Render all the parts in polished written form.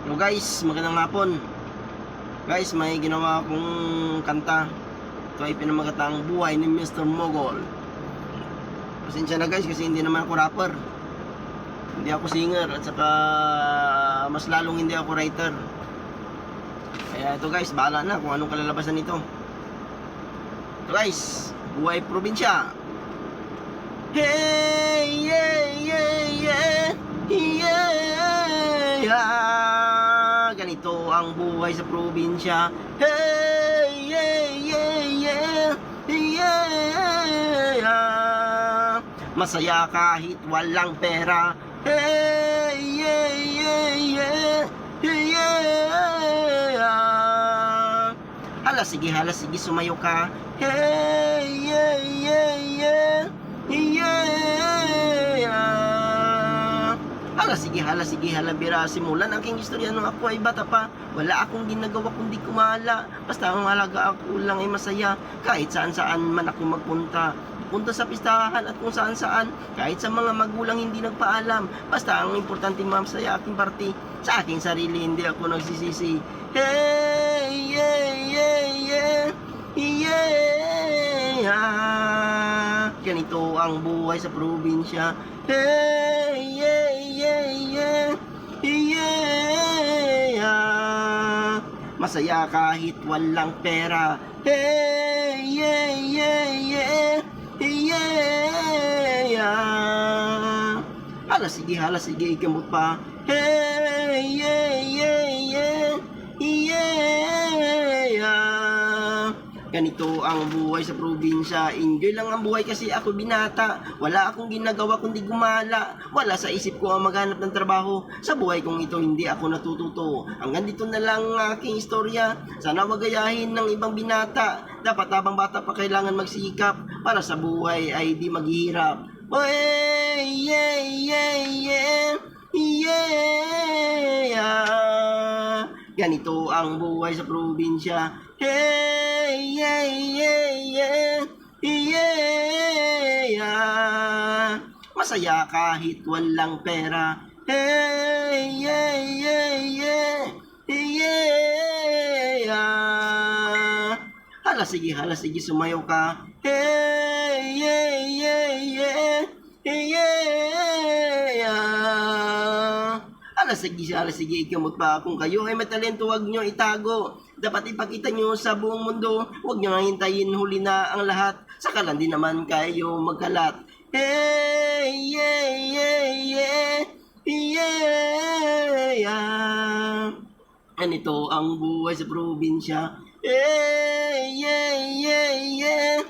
Hello guys, magandang hapon. Guys, may ginawa akong kanta. Ito ay pinamagatang Buhay ni Mr. Mogol. Pasensya na guys kasi hindi naman ako rapper. Hindi ako singer at saka mas lalong hindi ako writer. Kaya ito guys, bahala na kung anong kalalabasan nito. Ito guys, Buhay Probinsya. Hey, yeah, yeah, yeah, yeah. Ganito ang buhay sa probinsya. Hey, yeah, yeah, yeah, yeah. Masaya kahit walang pera. Hey, yeah, yeah, yeah, yeah. Hala sige, sumayo ka. Hey, yeah, yeah, yeah, yeah. Hala sige, bira. Simulan ang aking istorya nung ako ay bata pa. Wala akong ginagawa kundi kumala. Basta ang halaga ako lang ay masaya. Kahit saan man ako magpunta. Punta sa pistahan at kung saan. Kahit sa mga magulang hindi nagpaalam. Basta ang importante masaya aking party. Sa aking sarili hindi ako nagsisisi. Hey, yeah, yeah, yeah, yeah. Ganito ang buhay sa probinsya. Hey, yeah, yeah, yeah, yeah. Masaya kahit walang pera. Hey, yeah, yeah, yeah, yeah. Hala sige, gamot pa. Hey, yeah, yeah, yeah, yeah. Ganito ang buhay sa probinsya. Enjoy lang ang buhay kasi ako binata. Wala akong ginagawa kundi gumala. Wala sa isip ko ang maghanap ng trabaho. Sa buhay kong ito hindi ako natututo. Hanggang dito na lang ang aking istorya. Sana wag gayahin ng ibang binata. Dapat habang bata pa kailangan magsikap para sa buhay ay di maghihirap. Hey, yeah, yeah, yeah, yeah. Ganito ang buhay sa probinsya. Hey, yeah, yeah, yeah, yeah. Masaya kahit walang pera. Hey, yeah, yeah, yeah, yeah. Hala sige, sumayo ka. Hey, yeah, yeah, yeah, yeah. Hala sige, gamot pa. Kung kayo ay matalento, huwag nyo itago. Dapat ipakita nyo sa buong mundo. Huwag nyo nang hintayin, huli na ang lahat. Saka lang din naman kayo magkalat. Hey, yeah, yeah, yeah, yeah. Ganito ang buhay sa probinsya. Hey, yeah, yeah, yeah,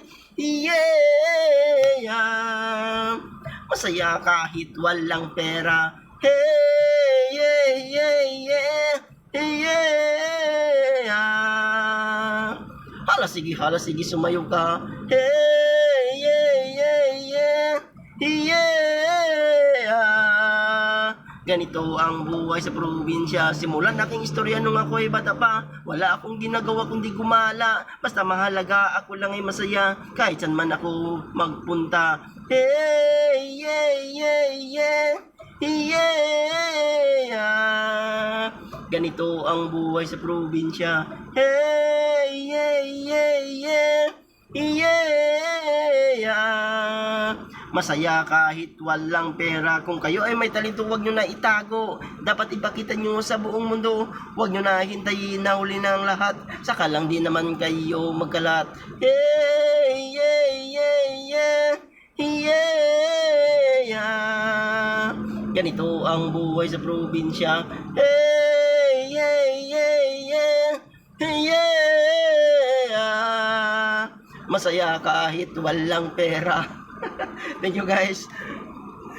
yeah. Masaya kahit walang pera. Hey, yeah, yeah, yeah, yeah. Hala sige, sumayo ka. Hey, yeah, yeah, yeah, yeah. Ganito ang buhay sa probinsya. Simulan aking istorya nung ako ay bata pa. Wala akong ginagawa kundi gumala. Basta mahalaga ako lang ay masaya. Kahit saan man ako magpunta. Hey, yeah, yeah, yeah, yeah. Ganito ang buhay sa probinsya. Hey, yeah, yeah, yeah, yeah. Masaya kahit walang pera. Kung kayo ay may talento, huwag nyo na itago. Dapat ipakita nyo sa buong mundo. Huwag nyo na hintayin na huli na ang lahat. Saka lang din naman kayo magkalat. Hey, yeah, yeah, yeah, yeah. Ganito ang buhay sa probinsya. Hey, yeah, yeah, yeah, yeah. Masaya kahit walang pera. Thank you guys.